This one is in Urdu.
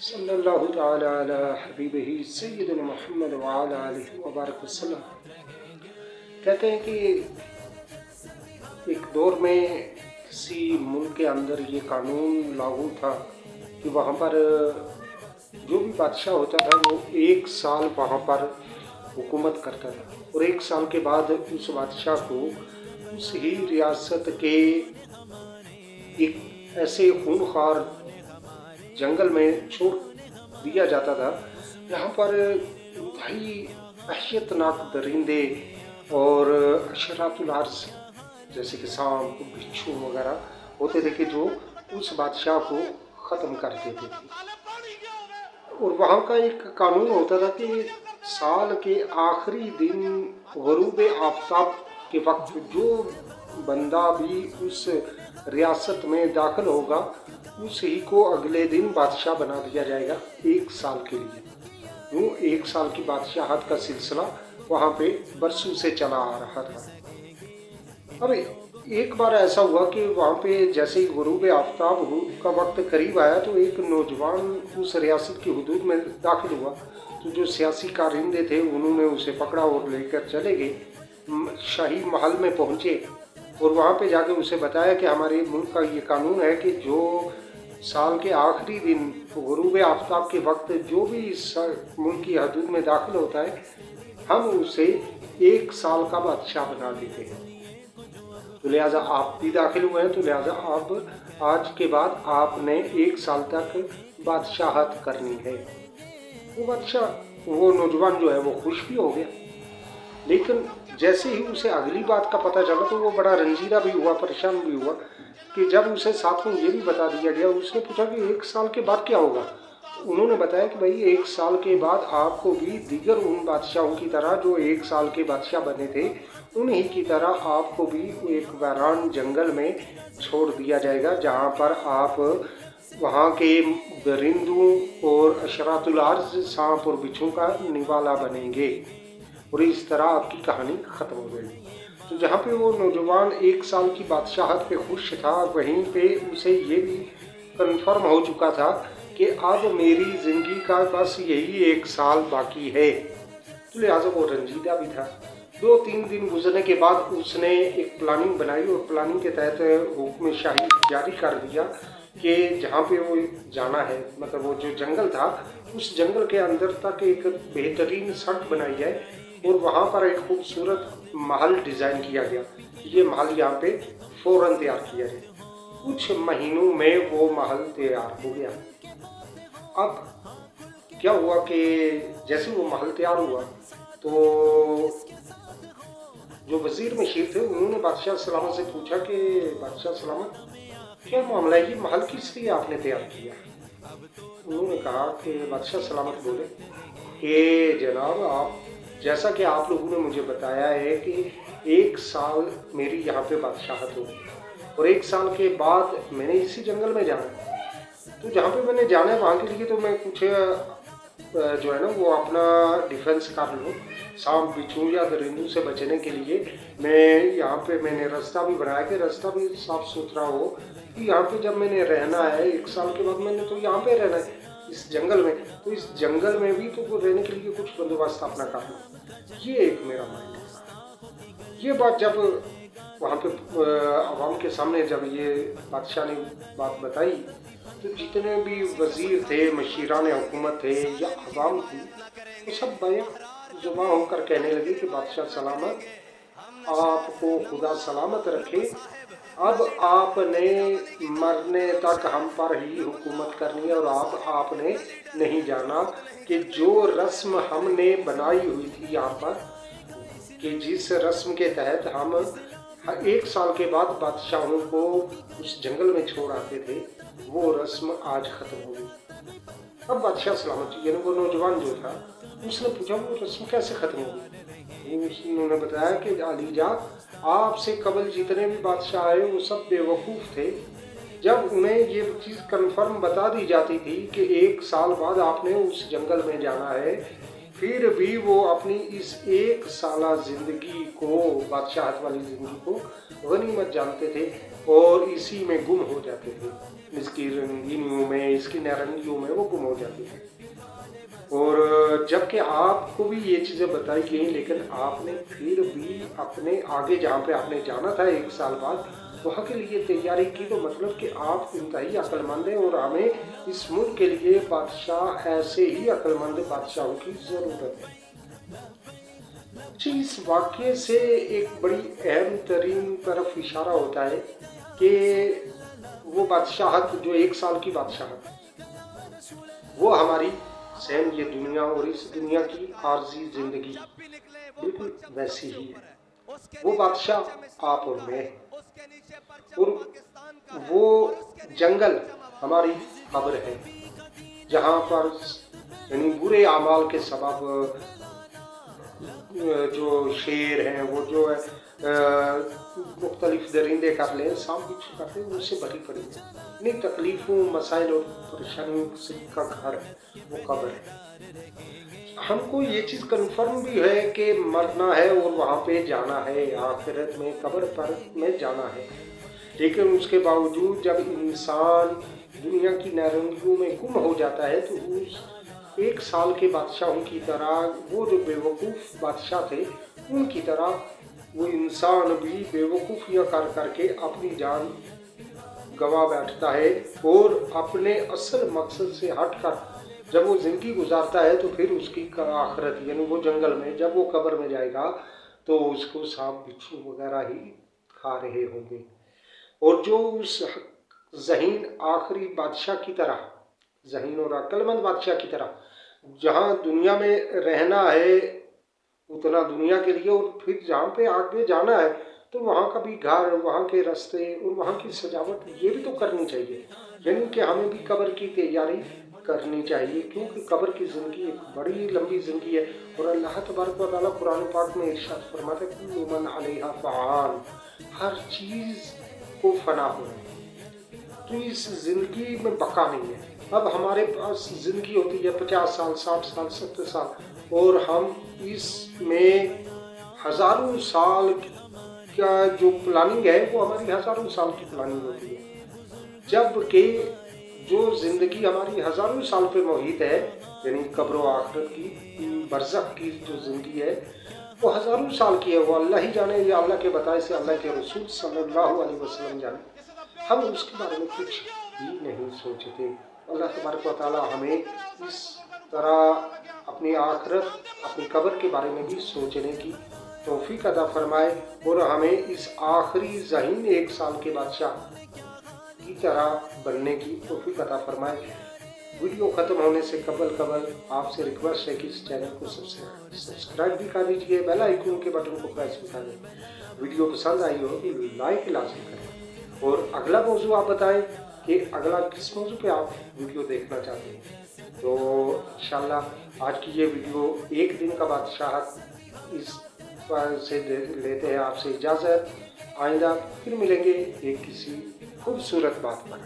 صلی اللہ تعالی علی حبیبہ سیدنا محمد وعلی آلہ وبارک وسلم۔ کہتے ہیں کہ ایک دور میں کسی ملک کے اندر یہ قانون لاگو تھا کہ وہاں پر جو بھی بادشاہ ہوتا تھا وہ 1 سال وہاں پر حکومت کرتا تھا، اور 1 سال کے بعد اس بادشاہ کو اس ہی ریاست کے ایک ایسے خونخوار جنگل میں چھوڑ دیا جاتا تھا جہاں پر انتہائی وحشتناک درندے اور حشرات الارض جیسے کہ سانپ، بچھو وغیرہ ہوتے تھے کہ جو اس بادشاہ کو ختم کر دیتے تھے۔ اور وہاں کا ایک قانون ہوتا تھا کہ سال کے آخری دن غروب آفتاب کے وقت جو بندہ بھی اس ریاست میں داخل ہوگا اس ہی کو اگلے دن بادشاہ بنا دیا جائے گا 1 سال کے لیے۔ یوں 1 سال کی بادشاہت کا سلسلہ وہاں پہ برسوں سے چلا آ رہا تھا۔ اب ایک بار ایسا ہوا کہ وہاں پہ جیسے ہی غروب آفتاب کا وقت قریب آیا تو ایک نوجوان اس ریاست کی حدود میں داخل ہوا، تو جو سیاسی کارندے تھے انہوں نے اسے پکڑا اور لے کر چلے گئے، شاہی محل میں پہنچے اور وہاں پہ جا کے اسے بتایا کہ ہمارے ملک کا یہ قانون ہے کہ جو سال کے آخری دن غروب آفتاب کے وقت جو بھی اس ملک کی حدود میں داخل ہوتا ہے ہم اسے 1 سال کا بادشاہ بنا دیتے ہیں، تو لہٰذا آپ بھی داخل ہوئے ہیں، تو لہٰذا آپ آج کے بعد آپ نے 1 سال تک بادشاہت کرنی ہے۔ وہ نوجوان جو ہے وہ خوش بھی ہو گیا، لیکن جیسے ہی اسے اگلی بات کا پتہ چلا تو وہ بڑا رنجیدہ بھی ہوا، پریشان بھی ہوا کہ جب اسے ساتھ میں یہ بھی بتا دیا گیا، اس نے پوچھا کہ 1 سال کے بعد کیا ہوگا؟ انہوں نے بتایا کہ بھائی 1 سال کے بعد آپ کو بھی دیگر ان بادشاہوں کی طرح جو 1 سال کے بادشاہ بنے تھے انہی کی طرح آپ کو بھی ایک ویران جنگل میں چھوڑ دیا جائے گا، جہاں پر آپ وہاں کے درندوں اور حشرات الارض، سانپ اور بچھو کا نوالا بنیں گے، اور اس طرح آپ کی کہانی ختم ہو گئی۔ تو جہاں پہ وہ نوجوان 1 سال کی بادشاہت پہ خوش تھا، وہیں پہ اسے یہ بھی کنفرم ہو چکا تھا کہ اب میری زندگی کا بس یہی 1 سال باقی ہے، تو لہٰذا وہ رنجیدہ بھی تھا۔ 2-3 دن گزرنے کے بعد اس نے ایک پلاننگ بنائی اور پلاننگ کے تحت حکم شاہی جاری کر دیا کہ جہاں پہ وہ جانا ہے، مطلب وہ جو جنگل تھا اس جنگل کے اندر تک ایک بہترین سڑک بنائی جائے اور وہاں پر ایک خوبصورت محل ڈیزائن کیا گیا، یہ محل یہاں پہ فوراً تیار کیا جائے۔ کچھ مہینوں میں وہ محل تیار ہو گیا۔ اب کیا ہوا کہ جیسے وہ محل تیار ہوا تو جو وزیر مشیر تھے انہوں نے بادشاہ سلامت سے پوچھا کہ بادشاہ سلامت کیا معاملہ ہے، یہ محل کس لیے آپ نے تیار کیا؟ انہوں نے کہا کہ بادشاہ سلامت بولے کہ جناب آپ جیسا کہ آپ لوگوں نے مجھے بتایا ہے کہ 1 سال میری یہاں پہ بادشاہت ہوگی اور 1 سال کے بعد میں نے اسی جنگل میں جانا ہے، تو جہاں پہ میں نے جانا ہے وہاں کے لیے تو میں کچھ جو ہے نا وہ اپنا ڈیفنس کر لوں، سانپ بچھو یا درندوں سے بچنے کے لیے میں یہاں پہ میں نے راستہ بھی بنایا کہ راستہ بھی صاف ستھرا ہو، کہ یہاں پہ جب میں نے رہنا ہے 1 سال کے بعد میں نے تو یہاں پہ رہنا ہے اس جنگل میں، تو اس جنگل میں بھی تو رہنے کے لیے کچھ بندوبست اپنا کرنا، یہ ایک میرا مائنڈ ہے۔ یہ بات جب وہاں پہ عوام کے سامنے جب یہ بادشاہ نے بات بتائی تو جتنے بھی وزیر تھے، مشیران حکومت تھے یا عوام تھی، وہ سب بیک جمع ہو کر کہنے لگے کہ بادشاہ سلامت، آپ کو خدا سلامت رکھے، اب آپ نے مرنے تک ہم پر ہی حکومت کرنی ہے، اور اب آپ نے نہیں جانا کہ جو رسم ہم نے بنائی ہوئی تھی یہاں پر کہ جس رسم کے تحت ہم 1 سال کے بعد بادشاہوں کو اس جنگل میں چھوڑ آتے تھے وہ رسم آج ختم ہو گئی۔ اب بادشاہ سلامت یعنی وہ نوجوان جو تھا اس نے پوچھا وہ رسم کیسے ختم ہو گئی؟ انہوں نے بتایا کہ علی جان آپ سے قبل جتنے بھی بادشاہ آئے وہ سب بے وقوف تھے، جب انہیں یہ چیز کنفرم بتا دی جاتی تھی کہ 1 سال بعد آپ نے اس جنگل میں جانا ہے، پھر بھی وہ اپنی اس 1 سالہ زندگی کو، بادشاہت والی زندگی کو غنیمت جانتے تھے اور اسی میں گم ہو جاتے تھے۔ اس کی رنگینیوں میں، اس کی نارنگیوں میں وہ گم ہو جاتی ہے۔ اور جبکہ آپ کو بھی یہ چیزیں بتائی گئیں، لیکن آپ نے پھر بھی اپنے آگے جہاں پہ آپ نے جانا تھا 1 سال بعد، وہاں کے لیے تیاری کی، تو مطلب کہ آپ انتہائی عقل مند ہیں، اور ہمیں اس ملک کے لیے بادشاہ، ایسے ہی عقل مند بادشاہوں کی ضرورت ہے۔ جی، اس واقعے سے ایک بڑی اہم ترین طرف اشارہ ہوتا ہے کہ وہ بادشاہت جو 1 سال کی بادشاہت، وہ ہماری سیم یہ دنیا اور اس دنیا کی عارضی زندگی بالکل ویسی ہی ہے۔ وہ بادشاہ آپ اور میں، اور وہ جنگل ہماری قبر ہے، جہاں پر یعنی برے اعمال کے سبب جو شیر ہیں، وہ جو ہے مختلف درندے کر لیں، سانپ بچھو کرتے ہیں، ان سے بھری پڑی ہے۔ انہیں تکلیفوں، مسائل اور پریشانیوں کا گھر وہ قبر ہے۔ ہم کو یہ چیز کنفرم بھی ہے کہ مرنا ہے اور وہاں پہ جانا ہے، آخرت میں قبر پر میں جانا ہے، لیکن اس کے باوجود جب انسان دنیا کی نارنگیوں میں گم ہو جاتا ہے تو اس 1 سال کے بادشاہوں کی طرح، وہ جو بے وقوف بادشاہ تھے ان کی طرح، وہ انسان بھی بے وقوفیاں کر کر کے اپنی جان گوا بیٹھتا ہے، اور اپنے اصل مقصد سے ہٹ کر جب وہ زندگی گزارتا ہے تو پھر اس کی آخرت، یعنی وہ جنگل میں جب وہ قبر میں جائے گا تو اس کو سانپ بچھو وغیرہ ہی کھا رہے ہوں گے۔ اور جو اس ذہین آخری بادشاہ کی طرح، ذہین اور عقل مند بادشاہ کی طرح جہاں دنیا میں رہنا ہے اتنا دنیا کے لیے، اور پھر جہاں پہ آگے جانا ہے تو وہاں کا بھی گھر، وہاں کے راستے اور وہاں کی سجاوٹ یہ بھی تو کرنی چاہیے، یعنی کہ ہمیں بھی قبر کی تیاری کرنی چاہیے، کیونکہ قبر کی زندگی ایک بڑی لمبی زندگی ہے، اور اللہ تبارک و تعالیٰ قرآن پاک میں ارشاد فرماتا ہے کل من علیہا فعال، ہر چیز کو فنا ہونا ہے، تو اس زندگی میں بقا نہیں ہے۔ اب ہمارے پاس زندگی ہوتی ہے 50 سال، 60 سال، 70 سال، اور ہم اس میں ہزاروں سال کا جو پلاننگ ہے وہ ہماری ہزاروں سال کی پلاننگ ہوتی ہے، جبکہ جو زندگی ہماری ہزاروں سال پہ محیط ہے، یعنی قبر و آخرت کی، برزخ کی جو زندگی ہے وہ ہزاروں سال کی ہے، وہ اللہ ہی جانے، یا اللہ کے بتائے سے اللہ کے رسول صلی اللہ علیہ وسلم جانے، ہم اس کے بارے میں کچھ بھی نہیں سوچتے۔ اللہ تبارک و تعالیٰ ہمیں اس طرح اپنی آخرت، اپنی قبر کے بارے میں بھی سوچنے کی توفیق عطا فرمائے، اور ہمیں اس آخری ذہین 1 سال کے بادشاہ کی طرح بننے کی توفیق عطا فرمائے۔ ویڈیو ختم ہونے سے قبل آپ سے ریکویسٹ ہے کہ اس چینل کو سبسکرائب بھی کر دیجیے، بیل آئیکن کے بٹن کو پریس بھی کر دیں۔ ویڈیو پسند آئی ہو تو لائک لازمی کریں، اور اگلا موضوع آپ بتائیں کہ اگلا کس موضوع پہ آپ ویڈیو دیکھنا چاہتے ہیں۔ تو انشاءاللہ آج کی یہ ویڈیو 1 دن کا بادشاہت، اس سے لیتے ہیں آپ سے اجازت۔ آئندہ پھر ملیں گے ایک کسی خوبصورت بات پر۔